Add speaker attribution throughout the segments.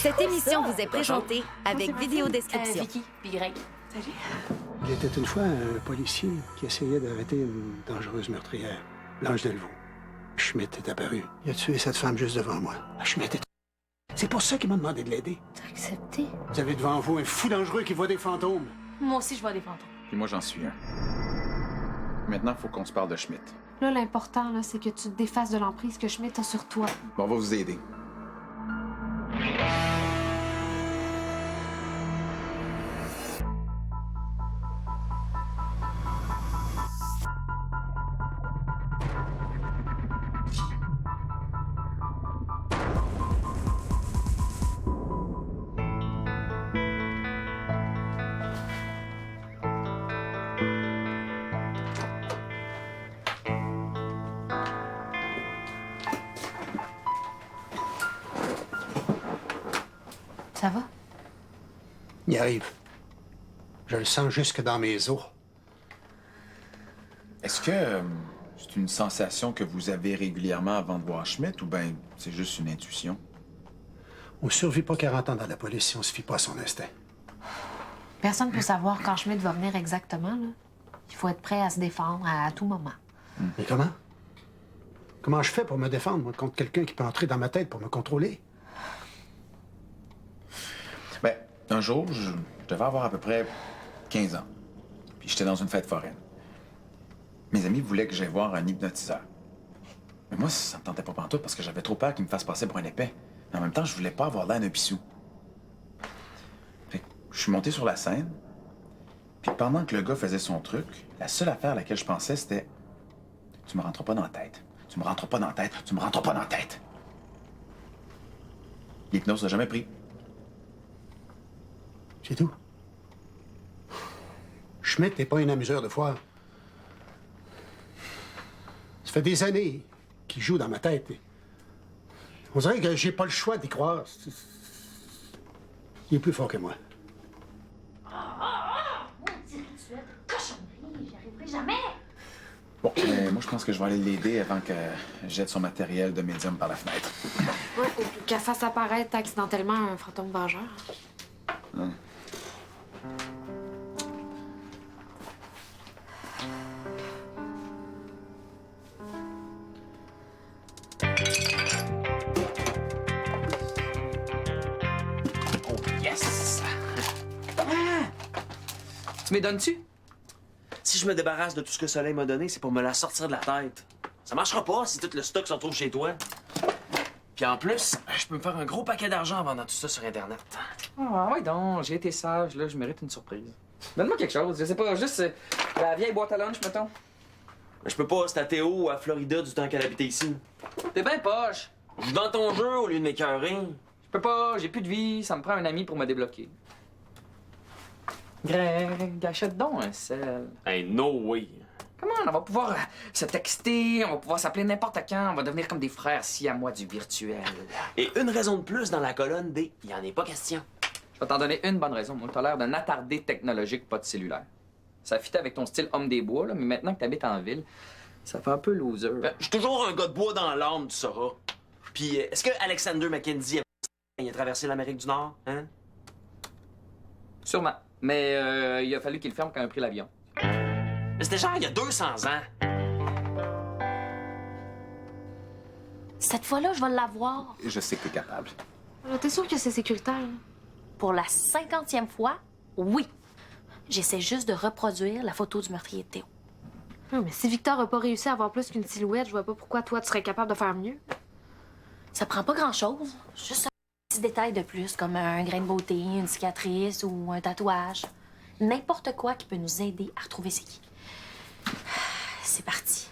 Speaker 1: Cette émission vous est présentée avec vidéodescription.
Speaker 2: Vicky, puis Greg.
Speaker 3: Salut.
Speaker 4: Il était une fois un policier qui essayait d'arrêter une dangereuse meurtrière, Blanche Delvaux. Schmidt est apparu. Il a tué cette femme juste devant moi. Schmidt est... C'est pour ça qu'il m'a demandé de l'aider.
Speaker 2: T'as accepté?
Speaker 4: Vous avez devant vous un fou dangereux qui voit des fantômes.
Speaker 2: Moi aussi, je vois des fantômes.
Speaker 5: Puis moi, j'en suis un. Maintenant, il faut qu'on se parle de Schmidt.
Speaker 3: Là, l'important, là, c'est que tu te défasses de l'emprise que Schmidt a sur toi.
Speaker 5: Bon, on va vous aider.
Speaker 3: Ça va?
Speaker 4: Il arrive. Je le sens jusque dans mes os.
Speaker 5: Est-ce que c'est une sensation que vous avez régulièrement avant de voir Schmidt ou bien c'est juste une intuition?
Speaker 4: On survit pas 40 ans dans la police si on se fie pas à son instinct.
Speaker 3: Personne peut savoir quand Schmidt va venir exactement, là. Il faut être prêt à se défendre à tout moment.
Speaker 4: Mais comment? Comment je fais pour me défendre, moi, contre quelqu'un qui peut entrer dans ma tête pour me contrôler?
Speaker 5: Ben, un jour, je devais avoir à peu près 15 ans. Puis j'étais dans une fête foraine. Mes amis voulaient que j'aille voir un hypnotiseur. Mais moi, ça me tentait pas pantoute parce que j'avais trop peur qu'il me fasse passer pour un épais. Mais en même temps, je voulais pas avoir l'air d'un pissou. Fait que je suis monté sur la scène. Puis pendant que le gars faisait son truc, la seule affaire à laquelle je pensais, c'était « Tu me rentres pas dans la tête. Tu me rentres pas dans la tête. Tu me rentres pas dans la tête. » L'hypnose n'a jamais pris.
Speaker 4: C'est tout. Schmidt n'est pas un amuseur de foire. Ça fait des années qu'il joue dans ma tête. On dirait que j'ai pas le choix d'y croire. Il est plus fort que moi.
Speaker 2: Cochonnerie, j'y arriverai jamais.
Speaker 5: Bon, moi, je pense que je vais aller l'aider avant que jette son matériel de médium par la fenêtre.
Speaker 3: Ouais, ou qu'elle fasse apparaître accidentellement un fantôme vengeur.
Speaker 6: Yes!
Speaker 7: Tu me donnes-tu?
Speaker 6: Si je me débarrasse de tout ce que Soleil m'a donné, c'est pour me la sortir de la tête. Ça marchera pas si tout le stock se retrouve chez toi. Puis en plus, je peux me faire un gros paquet d'argent en vendant tout ça sur Internet.
Speaker 7: Ah, ouais donc, j'ai été sage, là, je mérite une surprise. Donne-moi quelque chose, je sais pas, juste la vieille boîte à lunch, mettons.
Speaker 6: Mais je peux pas, c'est à Théo ou à Florida du temps qu'elle habitait ici.
Speaker 7: T'es ben poche.
Speaker 6: Je joue dans ton jeu au lieu de m'écœurer.
Speaker 7: Je peux pas, j'ai plus de vie, ça me prend un ami pour me débloquer. Greg, achète donc un sel.
Speaker 6: Hey, no way!
Speaker 7: Comment on va pouvoir se texter, on va pouvoir s'appeler n'importe quand, on va devenir comme des frères siamois du virtuel.
Speaker 6: Et une raison de plus dans la colonne des « Il en est pas question ».
Speaker 7: Je vais t'en donner une bonne raison. Moi, t'as l'air d'un attardé technologique pas de cellulaire. Ça fit avec ton style homme des bois, là, mais maintenant que t'habites en ville, ça fait un peu loser.
Speaker 6: Je suis toujours un gars de bois dans l'âme, tu sauras. Puis, est-ce que Alexander Mackenzie a traversé l'Amérique du Nord, hein?
Speaker 7: Sûrement. Mais il a fallu qu'il ferme quand il a pris l'avion.
Speaker 6: Mais c'était genre il y a 200 ans.
Speaker 2: Cette fois-là, je vais l'avoir.
Speaker 5: Je sais que t'es capable.
Speaker 3: T'es sûr que c'est sécuritaire? Là?
Speaker 2: Pour la 50e fois, oui. J'essaie juste de reproduire la photo du meurtrier de Théo.
Speaker 3: Non, mais si Victor a pas réussi à avoir plus qu'une silhouette, je vois pas pourquoi toi, tu serais capable de faire mieux.
Speaker 2: Ça prend pas grand-chose. Juste un petit détail de plus, comme un grain de beauté, une cicatrice ou un tatouage. N'importe quoi qui peut nous aider à retrouver c'est qui. C'est parti.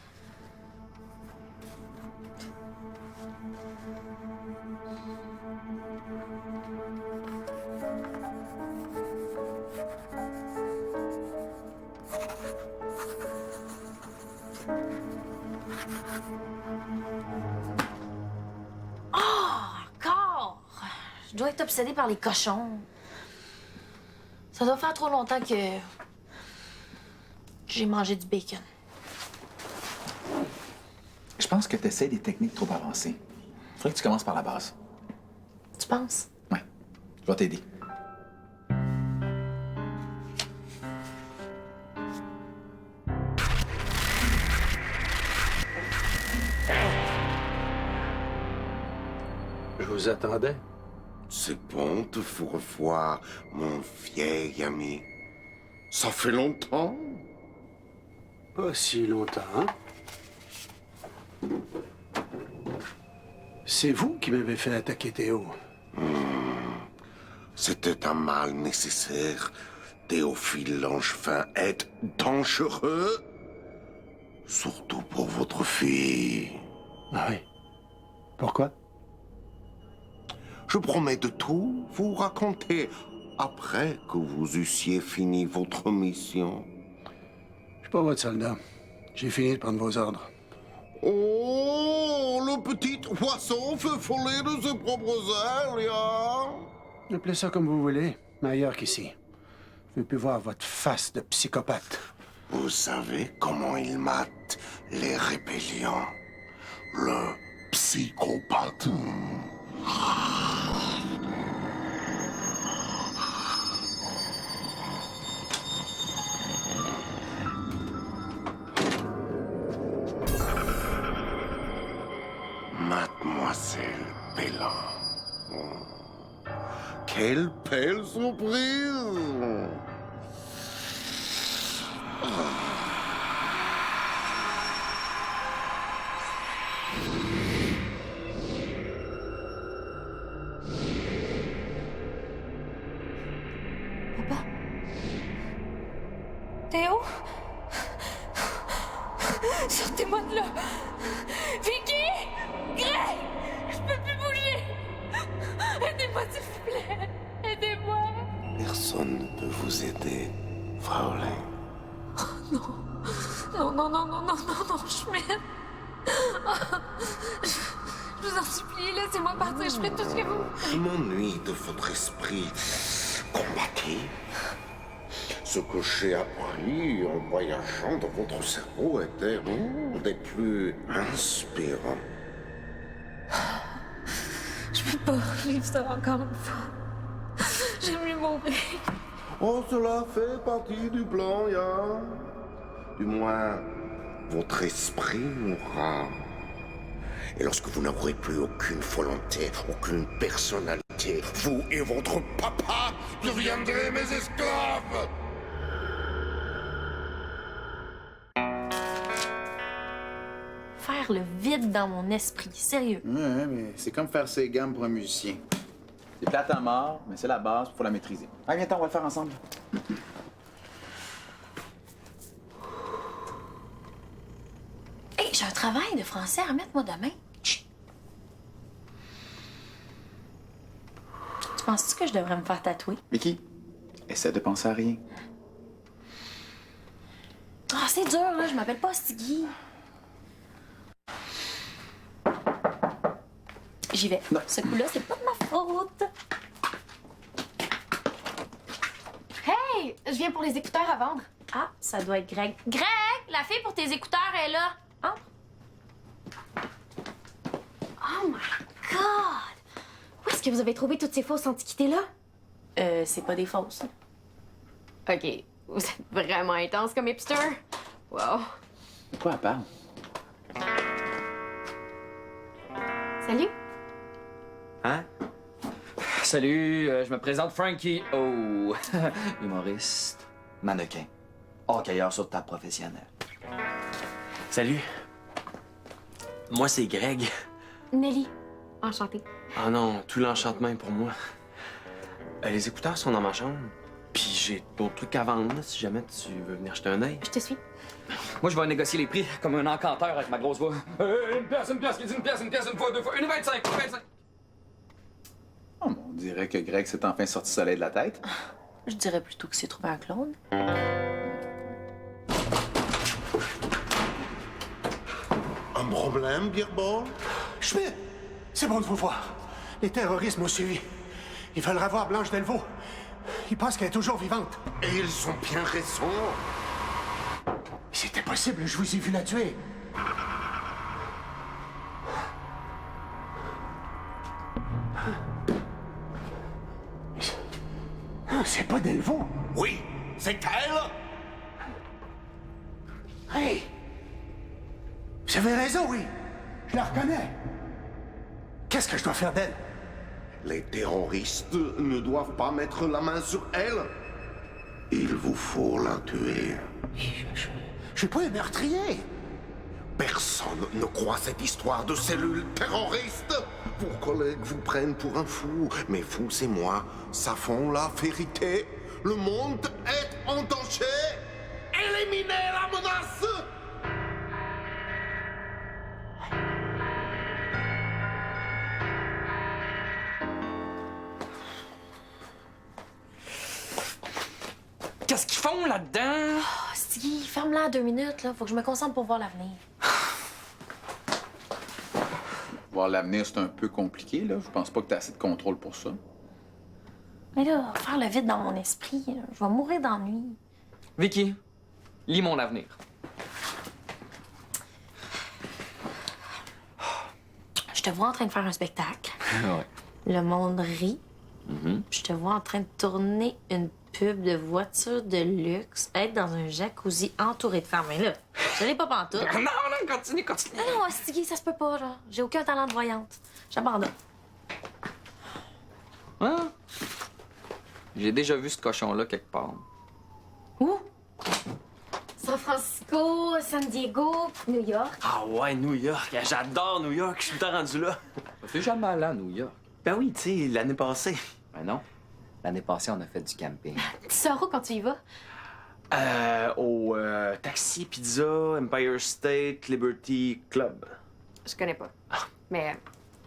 Speaker 2: Je dois être obsédée par les cochons. Ça doit faire trop longtemps que j'ai mangé du bacon.
Speaker 5: Je pense que tu essaies des techniques trop avancées. Faudrait que tu commences par la base.
Speaker 2: Tu penses?
Speaker 5: Ouais. vais t'aider.
Speaker 4: Je vous attendais.
Speaker 8: C'est bon de vous revoir, mon vieil ami. Ça fait longtemps.
Speaker 4: Pas si longtemps, hein? C'est vous qui m'avez fait attaquer Théo.
Speaker 8: C'était un mal nécessaire. Théophile Langevin est dangereux. Surtout pour votre fille.
Speaker 4: Ah oui. Pourquoi?
Speaker 8: Je promets de tout vous raconter après que vous eussiez fini votre mission.
Speaker 4: Je suis pas votre soldat. J'ai fini de prendre vos ordres.
Speaker 8: Oh, le petit poisson fait voler de ses propres ailes, ya.
Speaker 4: Appelez ça comme vous voulez, mais ailleurs qu'ici. Je veux plus voir votre face de psychopathe.
Speaker 8: Vous savez comment il mate les rébellions? Le psychopathe. Mademoiselle Bellan. Quelle belle surprise!
Speaker 2: Théo? Sortez-moi de là! Vicky! Greg! Je peux plus bouger! Aidez-moi, s'il vous plaît! Aidez-moi!
Speaker 8: Personne ne peut vous aider, Fraulein.
Speaker 2: Non, Schmidt! Je vous en supplie, laissez-moi partir, je ferai tout ce que vous...
Speaker 8: Je m'ennuie de votre esprit combatif. Ce que j'ai appris en voyageant dans votre cerveau était des plus inspirants.
Speaker 2: Je peux pas vivre ça encore une fois. J'aime mieux mourir.
Speaker 8: Oh, cela fait partie du plan, ya. Du moins, votre esprit mourra. Et lorsque vous n'aurez plus aucune volonté, aucune personnalité, vous et votre papa deviendrez mes esclaves.
Speaker 2: Faire le vide dans mon esprit, sérieux.
Speaker 5: Ouais, mais c'est comme faire ses gammes pour un musicien. C'est plate à mort, mais c'est la base, faut la maîtriser. Ah, viens, on va le faire ensemble.
Speaker 2: Hey, j'ai un travail de français à remettre, moi, demain. Chut. Tu penses-tu que je devrais me faire tatouer?
Speaker 5: Vicky, essaie de penser à rien.
Speaker 2: Ah, c'est dur, là. Je m'appelle pas Stiggy. J'y vais.
Speaker 5: Non.
Speaker 2: Ce coup-là, c'est pas de ma faute.
Speaker 3: Hey! Je viens pour les écouteurs à vendre.
Speaker 2: Ah, ça doit être Greg. Greg! La fille pour tes écouteurs est là. Entre.
Speaker 3: Oh my God! Où est-ce que vous avez trouvé toutes ces fausses antiquités-là?
Speaker 2: C'est pas des fausses.
Speaker 3: OK. Vous êtes vraiment intense comme hipster. Wow.
Speaker 5: De quoi elle parle?
Speaker 3: Salut.
Speaker 6: Hein?
Speaker 7: Salut, je me présente Frankie. Oh, humoriste, mannequin, hockeyeur sur table professionnelle.
Speaker 6: Salut. Moi, c'est Greg.
Speaker 3: Nelly. Enchantée.
Speaker 6: Ah non, tout l'enchantement est pour moi. Les écouteurs sont dans ma chambre. Puis j'ai d'autres trucs à vendre, là, si jamais tu veux venir jeter un œil.
Speaker 3: Je te suis.
Speaker 7: Moi, je vais négocier les prix comme un encanteur avec ma grosse voix. Une pièce, qui dit une pièce, une fois, deux fois, 1,25, 1,25.
Speaker 5: Oh, on dirait que Greg s'est enfin sorti soleil de la tête.
Speaker 2: Je dirais plutôt que c'est trouvé un clone.
Speaker 8: Un problème, Birbol?
Speaker 4: Schmidt! C'est bon de vous voir. Les terroristes m'ont suivi. Ils veulent revoir Blanche Delvaux. Ils pensent qu'elle est toujours vivante.
Speaker 8: Et ils sont bien raison.
Speaker 4: C'était possible, je vous ai vu la tuer. Non, c'est pas Delvaux.
Speaker 8: Oui, c'est elle.
Speaker 4: Hey! Vous avez raison, oui. Je la reconnais. Qu'est-ce que je dois faire d'elle?
Speaker 8: Les terroristes ne doivent pas mettre la main sur elle. Il vous faut la tuer.
Speaker 4: Je suis pas un meurtrier.
Speaker 8: Personne ne croit cette histoire de cellules terroristes. Vos collègues vous prennent pour un fou, mais vous et moi savons la vérité. Le monde est en danger. Éliminez la menace.
Speaker 7: Qu'est-ce qu'ils font là-dedans?
Speaker 2: Oh, si, ferme-la 2 minutes, là. Faut que je me concentre pour voir l'avenir.
Speaker 5: Voir l'avenir, c'est un peu compliqué, là. Je pense pas que t'as assez de contrôle pour ça.
Speaker 2: Mais là, faire le vide dans mon esprit, là, je vais mourir d'ennui.
Speaker 7: Vicky, lis mon avenir.
Speaker 2: Je te vois en train de faire un spectacle.
Speaker 7: Ouais.
Speaker 2: Le monde rit. Je te vois en train de tourner une pub de voiture de luxe, être dans un jacuzzi entouré de femmes. Mais là, je l'ai pas pantoute.
Speaker 7: Non, non, continue, continue.
Speaker 2: Non, Astigui, ça se peut pas, là. J'ai aucun talent de voyante. J'abandonne.
Speaker 7: Hein? J'ai déjà vu ce cochon-là quelque part.
Speaker 2: Où? San Francisco, San Diego, New York.
Speaker 6: Ah ouais, New York. J'adore New York. Je suis tout le temps rendu là.
Speaker 7: T'es jamais allé à New York?
Speaker 6: Ben oui, tu sais, l'année passée.
Speaker 7: Ben non. L'année passée, on a fait du camping.
Speaker 2: Tu sors où quand tu y vas?
Speaker 6: Au Taxi Pizza, Empire State, Liberty Club.
Speaker 9: Je connais pas. Mais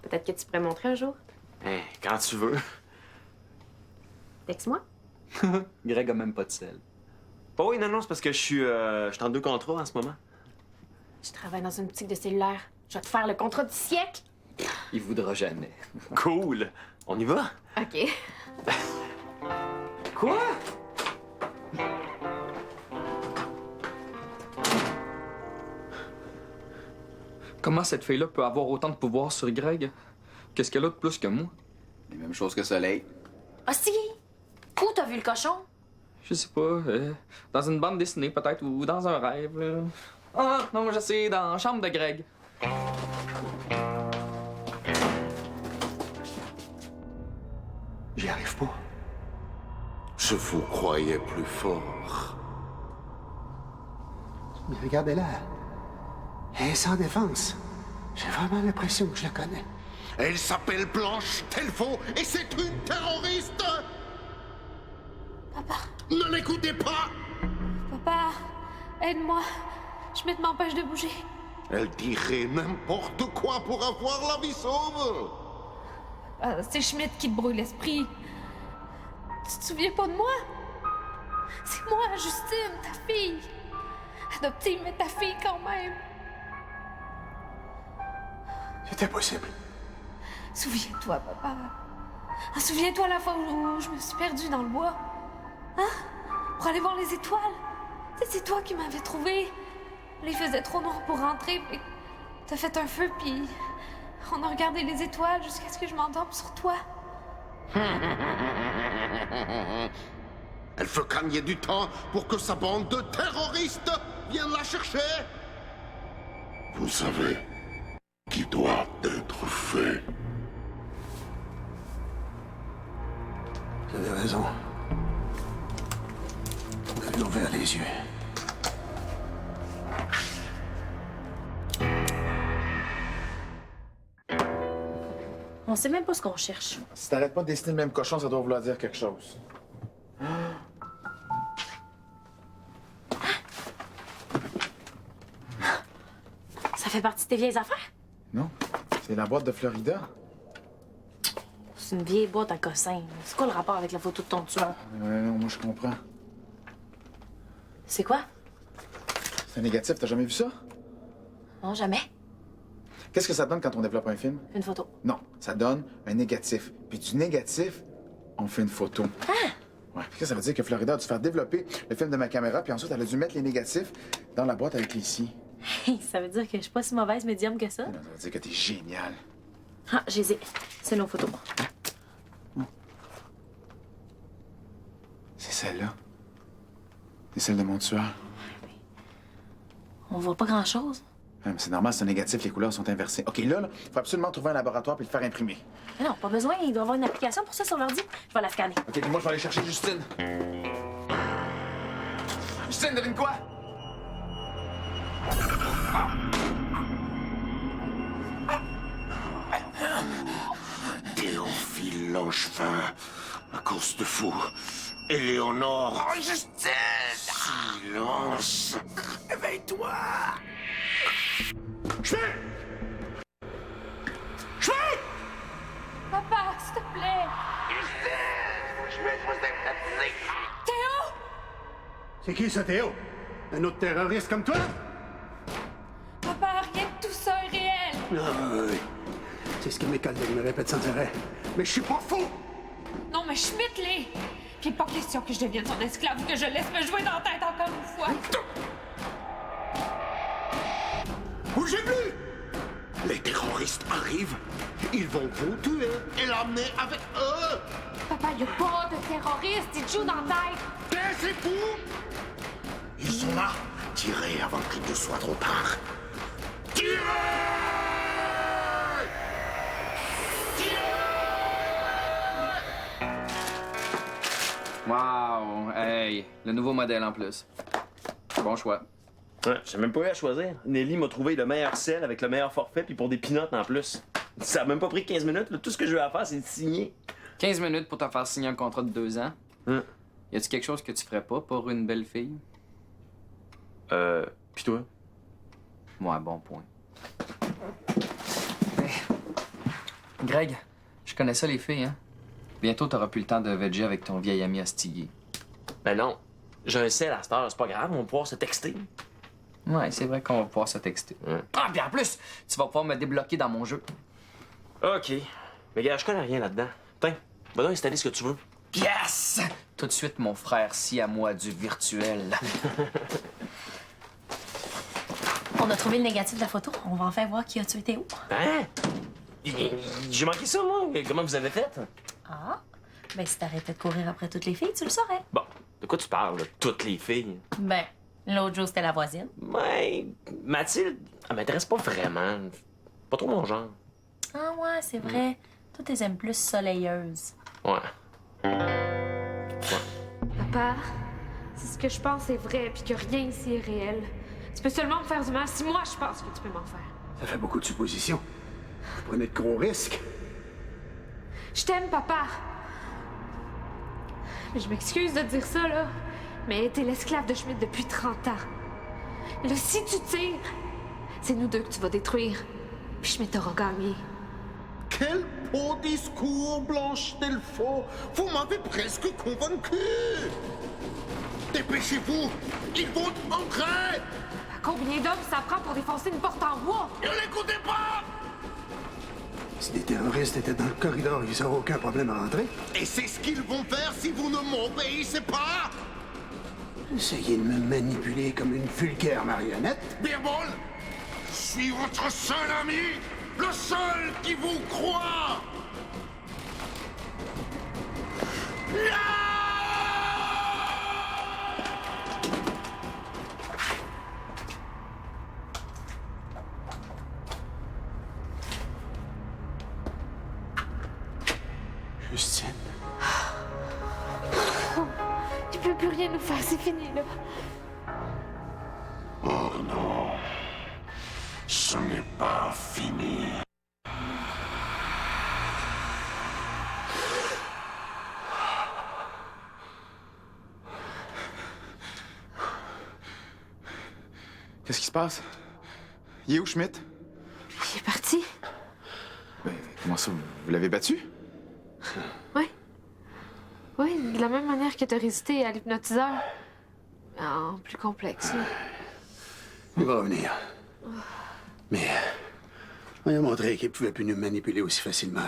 Speaker 9: peut-être que tu pourrais montrer un jour.
Speaker 6: Hein, quand tu veux.
Speaker 9: Texte-moi.
Speaker 7: Greg a même pas de sel.
Speaker 6: Bah oui, non, c'est parce que je suis en 2 contrats en ce moment.
Speaker 9: Je travaille dans une boutique de cellulaire. Je vais te faire le contrat du siècle.
Speaker 7: Il voudra jamais.
Speaker 6: Cool. On y va?
Speaker 9: OK.
Speaker 6: Quoi?
Speaker 7: Comment cette fille-là peut avoir autant de pouvoir sur Greg? Qu'est-ce qu'elle a de plus que moi?
Speaker 5: Les mêmes choses que Soleil.
Speaker 2: Astigui! Où t'as vu le cochon?
Speaker 7: Je sais pas. Dans une bande dessinée, peut-être, ou dans un rêve, là. Ah, non, je sais, dans la chambre de Greg.
Speaker 4: J'y arrive pas.
Speaker 8: Je vous croyais plus fort.
Speaker 4: Mais regardez-la. Elle est sans défense. J'ai vraiment l'impression que je la connais.
Speaker 8: Elle s'appelle Blanche Delvaux et c'est une terroriste.
Speaker 2: Papa,
Speaker 8: Ne l'écoutez pas.
Speaker 2: papa, aide-moi. Schmidt m'empêche de bouger.
Speaker 8: Elle dirait n'importe quoi pour avoir la vie sauve.
Speaker 2: C'est Schmidt qui te brouille l'esprit. Tu te souviens pas de moi? C'est moi, Justine, ta fille. Adoptée, mais ta fille quand même.
Speaker 4: C'était possible.
Speaker 2: Souviens-toi, papa. Ah, souviens-toi la fois où je me suis perdue dans le bois. Hein? Pour aller voir les étoiles. Tu sais, c'est toi qui m'avais trouvé. Il faisait trop noir pour rentrer, puis t'as fait un feu, puis on a regardé les étoiles jusqu'à ce que je m'endorme sur toi.
Speaker 8: Elle veut gagner du temps pour que sa bande de terroristes vienne la chercher. Vous savez qui doit être fait.
Speaker 4: Vous avez raison. Vous avez ouvert les yeux.
Speaker 2: On sait même pas ce qu'on cherche.
Speaker 10: Si t'arrêtes pas de dessiner le même cochon, ça doit vouloir dire quelque chose.
Speaker 2: Ça fait partie de tes vieilles affaires?
Speaker 10: Non, c'est la boîte de Florida.
Speaker 2: C'est une vieille boîte à cossins. C'est quoi le rapport avec la photo de ton tueur?
Speaker 10: Non, moi je comprends.
Speaker 2: C'est quoi?
Speaker 10: C'est un négatif, t'as jamais vu ça?
Speaker 2: Non, jamais.
Speaker 10: Qu'est-ce que ça donne quand on développe un film?
Speaker 2: Une photo.
Speaker 10: Non, ça donne un négatif. Puis du négatif, on fait une photo.
Speaker 2: Ah!
Speaker 10: Ouais, puis ça veut dire que Florida a dû faire développer le film de ma caméra, puis ensuite elle a dû mettre les négatifs dans la boîte avec les scies.
Speaker 2: Ça veut dire que je suis pas si mauvaise médium que ça?
Speaker 10: Non, ça veut dire que t'es génial.
Speaker 2: Ah, j'ai. C'est nos photos.
Speaker 10: celle-là. C'est celle de mon tueur.
Speaker 2: On voit pas grand-chose.
Speaker 10: Ouais, mais c'est normal, c'est un négatif, les couleurs sont inversées. OK, là, faut absolument trouver un laboratoire puis le faire imprimer.
Speaker 2: Mais non, pas besoin. Il doit y avoir une application pour ça sur l'ordi. Je vais la scanner.
Speaker 10: OK, puis moi, je vais aller chercher Justine. Justine, devine quoi?
Speaker 8: Théophile Langevin, à cause de vous. Éléonore. Oh, Justine! Silence. Éveille-toi.
Speaker 9: Papa, s'il te plaît! Théo!
Speaker 4: C'est qui ça, Théo? Un autre terroriste comme toi?
Speaker 9: Papa, rien de tout ça est réel!
Speaker 4: Ah, oui. C'est ce que mes collègues me répètent sans arrêt. Mais je suis pas fou!
Speaker 9: Non, mais Schmitt l'est! Puis pas question que je devienne son esclave ou que je laisse me jouer dans la tête encore une fois!
Speaker 8: Bougez plus! Les terroristes arrivent. Ils vont vous tuer et l'emmener avec eux.
Speaker 9: Papa, y a pas de terroriste! Il te joue dans la tête!
Speaker 8: Taisez-vous! Ils sont là. Tirez avant qu'il ne soit trop tard. Tirez!
Speaker 7: Wow! Hey, le nouveau modèle en plus. Bon choix.
Speaker 6: Ouais, j'ai même pas eu à choisir. Nelly m'a trouvé le meilleur sel avec le meilleur forfait, puis pour des pinottes en plus. Ça a même pas pris 15 minutes. Là. Tout ce que je veux à faire, c'est de signer.
Speaker 7: 15 minutes pour te faire signer un contrat de 2 ans. Y a-tu quelque chose que tu ferais pas pour une belle fille?
Speaker 6: Pis toi?
Speaker 7: Ouais, bon point. Hey. Greg, je connais ça les filles, hein? Bientôt, t'auras plus le temps de veger avec ton vieil ami astillé.
Speaker 6: Ben non. J'ai un sel à cette heure, c'est pas grave, on va pouvoir se texter.
Speaker 7: Ouais, c'est vrai qu'on va pouvoir se texter. Ah, puis en plus, tu vas pouvoir me débloquer dans mon jeu.
Speaker 6: OK. Mais gars, je connais rien là-dedans. Tiens, va donc installer ce que tu veux.
Speaker 7: Yes! Tout de suite, mon frère, si à moi du virtuel.
Speaker 2: On a trouvé le négatif de la photo. On va enfin voir qui a tué Théo.
Speaker 6: Hein? J'ai manqué ça, moi. Comment vous avez fait?
Speaker 2: Ah, ben si t'arrêtais de courir après toutes les filles, tu le saurais.
Speaker 6: Bon, de quoi tu parles, là? Toutes les filles?
Speaker 2: Ben, l'autre jour, c'était la voisine.
Speaker 6: Ouais, Mathilde, elle m'intéresse pas vraiment. Pas trop mon genre.
Speaker 2: Ah ouais, c'est vrai. Toi, t'es aimes plus soleilleuse.
Speaker 6: Ouais.
Speaker 9: Papa, si ce que je pense est vrai puis que rien ici est réel, tu peux seulement me faire du mal si moi je pense que tu peux m'en faire.
Speaker 4: Ça fait beaucoup de suppositions. Vous prenez de gros risques.
Speaker 9: Je t'aime, papa. Je m'excuse de dire ça, là, mais t'es l'esclave de Schmitt depuis 30 ans. Là, si tu tires, c'est nous deux que tu vas détruire. Puis Schmitt aura gagné.
Speaker 8: Quel beau discours, Blanche Delfaux. Vous m'avez presque convaincu. Dépêchez-vous, ils vont entrer.
Speaker 9: Combien d'hommes ça prend pour défoncer une porte en bois?
Speaker 8: Ne l'écoutez pas.
Speaker 4: Si des terroristes étaient dans le corridor, ils n'auraient aucun problème à rentrer.
Speaker 8: Et c'est ce qu'ils vont faire si vous ne m'obéissez pas.
Speaker 4: Essayez de me manipuler comme une vulgaire marionnette.
Speaker 8: Birbol, je suis votre seul ami, le seul qui vous croit.
Speaker 4: Justine.
Speaker 9: Tu peux plus rien nous faire, c'est fini, là.
Speaker 8: Oh non, ce n'est pas fini.
Speaker 10: Qu'est-ce qui se passe? Il est où, Schmitt?
Speaker 9: Il est parti.
Speaker 10: Ben, comment ça, vous l'avez battu?
Speaker 9: Oui. Oui, de la même manière que t'as résisté à l'hypnotiseur. En plus complexe, là.
Speaker 4: Il va revenir. Mais on lui a montré qu'il pouvait plus nous manipuler aussi facilement.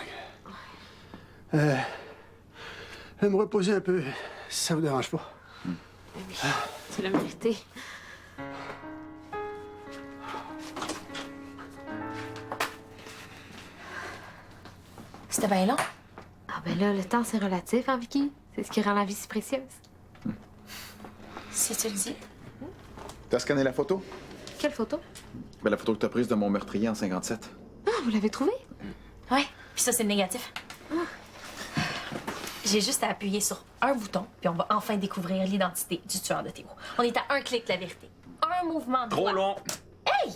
Speaker 4: Je vais me reposer un peu, si ça vous dérange pas.
Speaker 9: Oui, tu l'as mérité.
Speaker 2: C'était bien long.
Speaker 9: Ah ben là, le temps, c'est relatif, hein, Vicky? C'est ce qui rend la vie si précieuse.
Speaker 2: Si tu le dis.
Speaker 10: T'as scanné la photo?
Speaker 9: Quelle photo?
Speaker 10: Ben, la photo que t'as prise de mon meurtrier en 57.
Speaker 9: Ah, vous l'avez trouvée?
Speaker 2: Ouais, puis ça, c'est le négatif. J'ai juste à appuyer sur un bouton, puis on va enfin découvrir l'identité du tueur de Théo. On est à un clic de la vérité. Un mouvement de
Speaker 6: Trop
Speaker 2: doigt.
Speaker 6: long.
Speaker 2: Hey!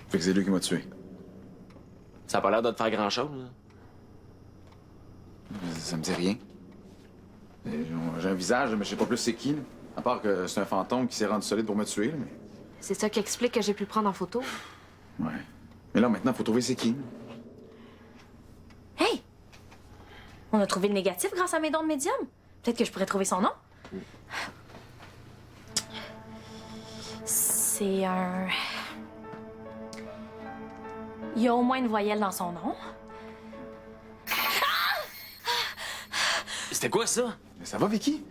Speaker 10: Fait que c'est lui qui m'a tué.
Speaker 6: Ça a pas l'air de te faire grand-chose.
Speaker 10: Ça me dit rien. J'ai un visage, mais je sais pas plus c'est qui, là. À part que c'est un fantôme qui s'est rendu solide pour me tuer, là, mais...
Speaker 9: C'est ça qui explique que j'ai pu le prendre en photo.
Speaker 10: Ouais. Mais là, maintenant, faut trouver c'est qui.
Speaker 2: Hey! On a trouvé le négatif grâce à mes dons de médium. Peut-être que je pourrais trouver son nom. C'est un... Il y a au moins une voyelle dans son nom.
Speaker 6: C'était quoi ça?
Speaker 10: Mais ça va, Vicky?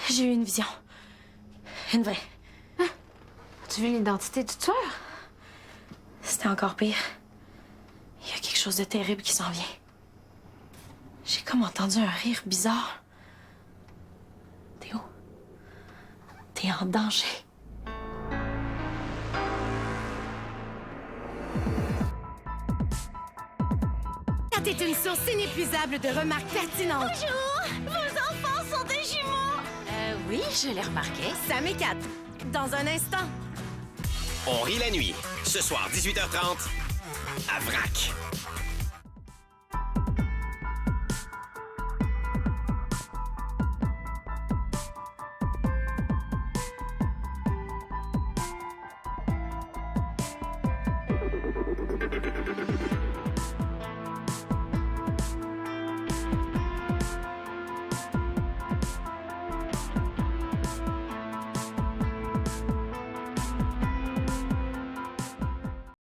Speaker 2: J'ai eu une vision. Une vraie.
Speaker 9: As-tu vu l'identité du tueur?
Speaker 2: C'était encore pire. Il y a quelque chose de terrible qui s'en vient. J'ai comme entendu un rire bizarre. Théo, t'es en danger.
Speaker 1: T'es une source inépuisable de remarques pertinentes.
Speaker 11: Bonjour! Vos enfants sont des jumeaux!
Speaker 1: Oui, je l'ai remarqué. Sam et Kat, dans un instant.
Speaker 12: On rit la nuit. Ce soir, 18h30, à VRAC.